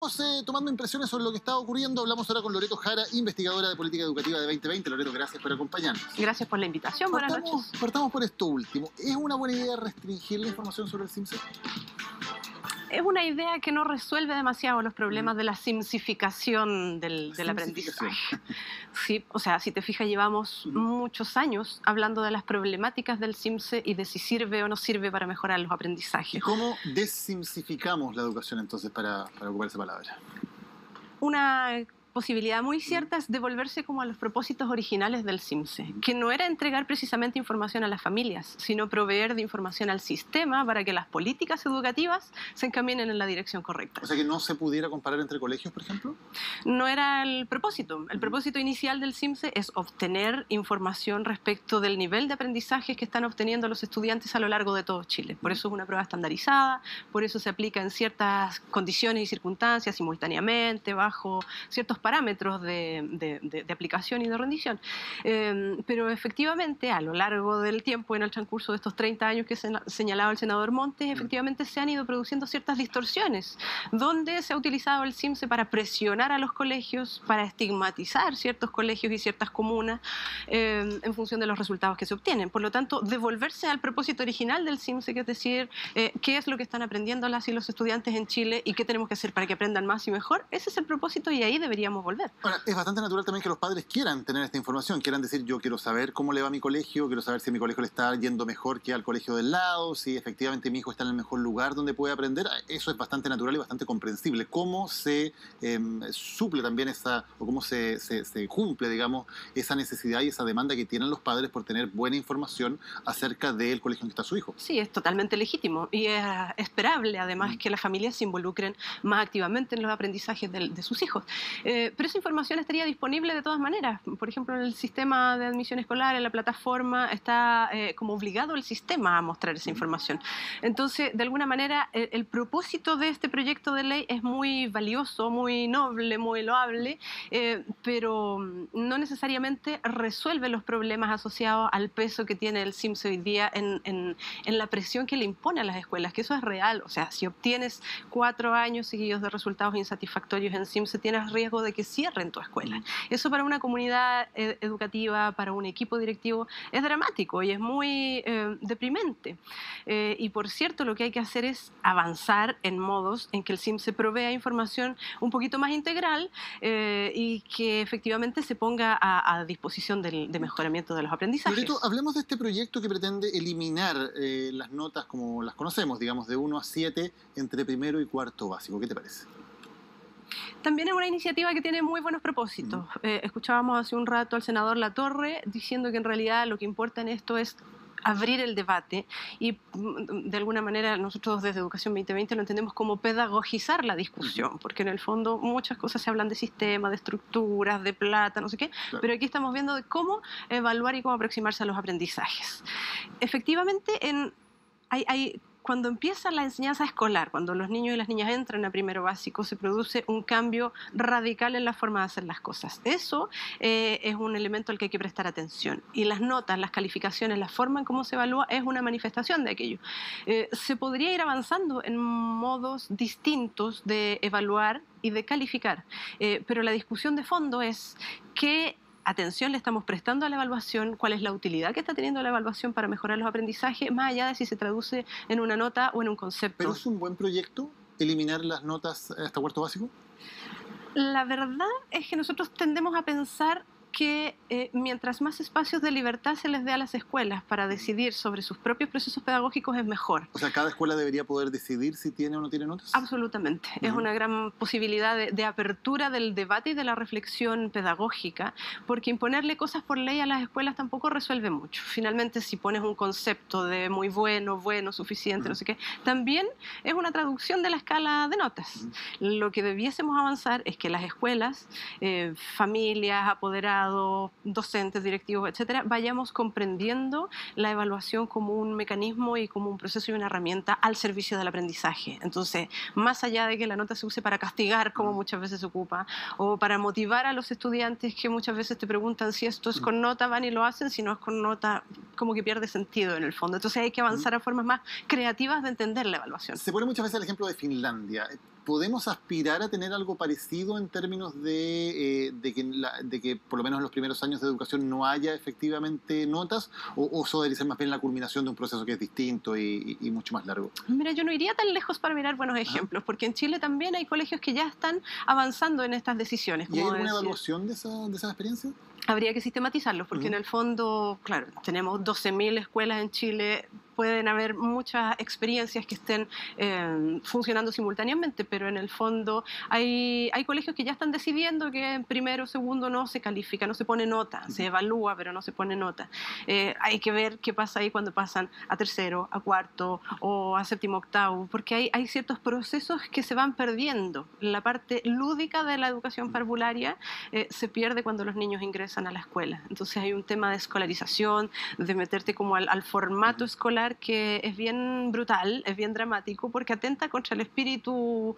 Estamos tomando impresiones sobre lo que está ocurriendo. Hablamos ahora con Loreto Jara, investigadora de política educativa de 2020. Loreto, gracias por acompañarnos. Gracias por la invitación. Buenas noches. Partamos por esto último. ¿Es una buena idea restringir la información sobre el CIMSE? Es una idea que no resuelve demasiado los problemas de la simsificación del aprendizaje. Sí, o sea, si te fijas, llevamos muchos años hablando de las problemáticas del CIMSE y de si sirve o no sirve para mejorar los aprendizajes. ¿Y cómo desimsificamos la educación entonces para ocupar esa palabra? Una posibilidad muy cierta es devolverse como a los propósitos originales del CIMSE, que no era entregar precisamente información a las familias, sino proveer de información al sistema para que las políticas educativas se encaminen en la dirección correcta. O sea, que no se pudiera comparar entre colegios, por ejemplo. No era el propósito. El propósito inicial del CIMSE es obtener información respecto del nivel de aprendizaje que están obteniendo los estudiantes a lo largo de todo Chile. Por eso es una prueba estandarizada, por eso se aplica en ciertas condiciones y circunstancias simultáneamente, bajo ciertos parámetros de aplicación y de rendición. Pero efectivamente, a lo largo del tiempo, en el transcurso de estos 30 años que señalaba el senador Montes, efectivamente se han ido produciendo ciertas distorsiones, donde se ha utilizado el CIMSE para presionar a los colegios, para estigmatizar ciertos colegios y ciertas comunas en función de los resultados que se obtienen. Por lo tanto, devolverse al propósito original del CIMSE, que es decir, qué es lo que están aprendiendo las y los estudiantes en Chile y qué tenemos que hacer para que aprendan más y mejor, ese es el propósito y ahí deberíamos volver. Ahora, es bastante natural también que los padres quieran tener esta información, quieran decir, yo quiero saber cómo le va a mi colegio, quiero saber si a mi colegio le está yendo mejor que al colegio del lado, si efectivamente mi hijo está en el mejor lugar donde puede aprender. Eso es bastante natural y bastante comprensible. ¿Cómo se suple también esa, o cómo se cumple, digamos, esa necesidad y esa demanda que tienen los padres por tener buena información acerca del colegio en que está su hijo? Sí, es totalmente legítimo y es esperable, además, que las familias se involucren más activamente en los aprendizajes de sus hijos. Pero esa información estaría disponible de todas maneras. Por ejemplo, en el sistema de admisión escolar, en la plataforma, está como obligado el sistema a mostrar esa información. Entonces, de alguna manera, el propósito de este proyecto de ley es muy valioso, muy noble, muy loable, pero no necesariamente resuelve los problemas asociados al peso que tiene el CIMSE hoy día en la presión que le impone a las escuelas, que eso es real. O sea, si obtienes 4 años seguidos de resultados insatisfactorios en CIMSE, tienes riesgo de que cierren tu escuela. Eso para una comunidad educativa, para un equipo directivo, es dramático y es muy deprimente. Y por cierto, lo que hay que hacer es avanzar en modos en que el CIMSE provea información un poquito más integral y que efectivamente se ponga a disposición de mejoramiento de los aprendizajes. Loreto, hablemos de este proyecto que pretende eliminar las notas como las conocemos, digamos, de 1 a 7 entre primero y cuarto básico. ¿Qué te parece? También es una iniciativa que tiene muy buenos propósitos. Escuchábamos hace un rato al senador Latorre diciendo que en realidad lo que importa en esto es abrir el debate y de alguna manera nosotros desde Educación 2020 lo entendemos como pedagogizar la discusión, porque en el fondo muchas cosas se hablan de sistema, de estructuras, de plata, no sé qué, Claro. pero aquí estamos viendo de cómo evaluar y cómo aproximarse a los aprendizajes. Efectivamente, cuando empieza la enseñanza escolar, cuando los niños y las niñas entran a primero básico, se produce un cambio radical en la forma de hacer las cosas. Eso es un elemento al que hay que prestar atención. Y las notas, las calificaciones, la forma en cómo se evalúa es una manifestación de aquello. Se podría ir avanzando en modos distintos de evaluar y de calificar, pero la discusión de fondo es qué atención le estamos prestando a la evaluación, cuál es la utilidad que está teniendo la evaluación para mejorar los aprendizajes, más allá de si se traduce en una nota o en un concepto. ¿Pero es un buen proyecto eliminar las notas hasta cuarto básico? La verdad es que nosotros tendemos a pensar que mientras más espacios de libertad se les dé a las escuelas para decidir sobre sus propios procesos pedagógicos es mejor. O sea, ¿cada escuela debería poder decidir si tiene o no tiene notas? Absolutamente. Es una gran posibilidad de apertura del debate y de la reflexión pedagógica, porque imponerle cosas por ley a las escuelas tampoco resuelve mucho. Finalmente, si pones un concepto de muy bueno, bueno, suficiente, no sé qué, también es una traducción de la escala de notas. Lo que debiésemos avanzar es que las escuelas, familias, apoderados, docentes, directivos, etcétera, vayamos comprendiendo la evaluación como un mecanismo y como un proceso y una herramienta al servicio del aprendizaje. Entonces, más allá de que la nota se use para castigar, como muchas veces se ocupa, o para motivar a los estudiantes que muchas veces te preguntan si esto es con nota, van y lo hacen, si no es con nota, como que pierde sentido en el fondo. Entonces hay que avanzar a formas más creativas de entender la evaluación. Se pone muchas veces el ejemplo de Finlandia. ¿podemos aspirar a tener algo parecido en términos de que por lo menos en los primeros años de educación no haya efectivamente notas? ¿O eso debería ser más bien la culminación de un proceso que es distinto y mucho más largo? Mira, yo no iría tan lejos para mirar buenos ejemplos, porque en Chile también hay colegios que ya están avanzando en estas decisiones. ¿Y hay alguna evaluación de esa experiencia? Habría que sistematizarlos, porque en el fondo, claro, tenemos 12.000 escuelas en Chile, pueden haber muchas experiencias que estén funcionando simultáneamente, pero en el fondo hay colegios que ya están decidiendo que en primero o segundo no se califica, no se pone nota, se evalúa, pero no se pone nota. Hay que ver qué pasa ahí cuando pasan a tercero, a cuarto o a séptimo, octavo, porque hay ciertos procesos que se van perdiendo. La parte lúdica de la educación parvularia se pierde cuando los niños ingresan a la escuela. Entonces hay un tema de escolarización, de meterte como al formato escolar, que es bien brutal, es bien dramático, porque atenta contra el espíritu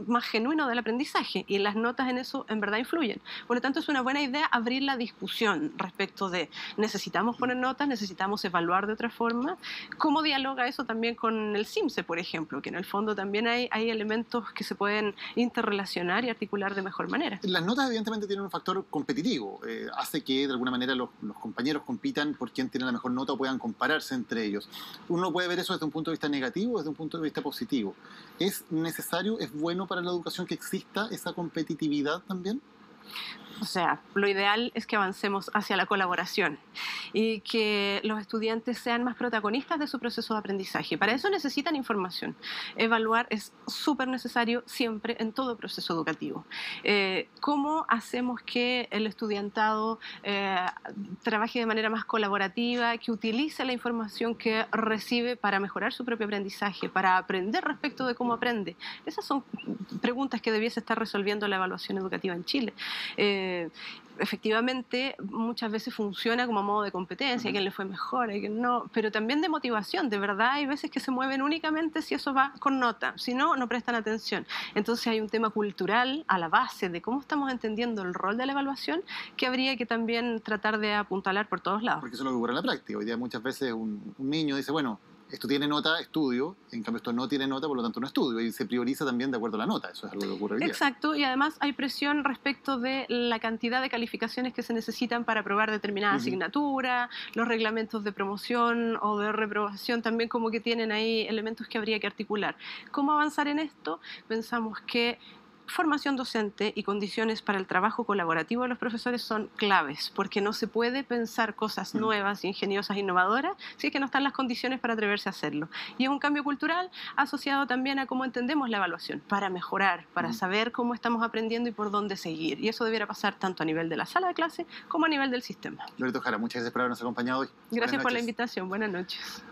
más genuino del aprendizaje, y las notas en eso en verdad influyen. Por lo tanto, es una buena idea abrir la discusión respecto de necesitamos poner notas, necesitamos evaluar de otra forma. ¿Cómo dialoga eso también con el CIMSE, por ejemplo? Que en el fondo también hay elementos que se pueden interrelacionar y articular de mejor manera. Las notas evidentemente tienen un factor competitivo, hace que de alguna manera los compañeros compitan por quién tiene la mejor nota o puedan compararse entre ellos. Uno puede ver eso desde un punto de vista negativo o desde un punto de vista positivo. ¿Es necesario, es bueno para la educación que exista esa competitividad también? O sea, lo ideal es que avancemos hacia la colaboración y que los estudiantes sean más protagonistas de su proceso de aprendizaje. Para eso necesitan información. Evaluar es súper necesario siempre en todo proceso educativo. ¿Cómo hacemos que el estudiantado trabaje de manera más colaborativa, que utilice la información que recibe para mejorar su propio aprendizaje, para aprender respecto de cómo aprende? Esas son preguntas que debiese estar resolviendo la evaluación educativa en Chile. Efectivamente, muchas veces funciona como modo de competencia, a quién le fue mejor, a quién no, pero también de motivación. De verdad, hay veces que se mueven únicamente si eso va con nota, si no, no prestan atención. Entonces hay un tema cultural a la base de cómo estamos entendiendo el rol de la evaluación, que habría que también tratar de apuntalar por todos lados. Porque eso es lo que ocurre en la práctica. Hoy día muchas veces un niño dice, bueno, esto tiene nota, estudio, en cambio esto no tiene nota, por lo tanto no estudio, y se prioriza también de acuerdo a la nota. Eso es algo que ocurre hoy día. Exacto, y además hay presión respecto de la cantidad de calificaciones que se necesitan para aprobar determinada asignatura, los reglamentos de promoción o de reprobación también como que tienen ahí elementos que habría que articular. ¿Cómo avanzar en esto? Pensamos que formación docente y condiciones para el trabajo colaborativo de los profesores son claves, porque no se puede pensar cosas nuevas, ingeniosas, innovadoras, si es que no están las condiciones para atreverse a hacerlo. Y es un cambio cultural asociado también a cómo entendemos la evaluación, para mejorar, para saber cómo estamos aprendiendo y por dónde seguir. Y eso debiera pasar tanto a nivel de la sala de clase como a nivel del sistema. Loreto Jara, muchas gracias por habernos acompañado hoy. Gracias por la invitación. Buenas noches.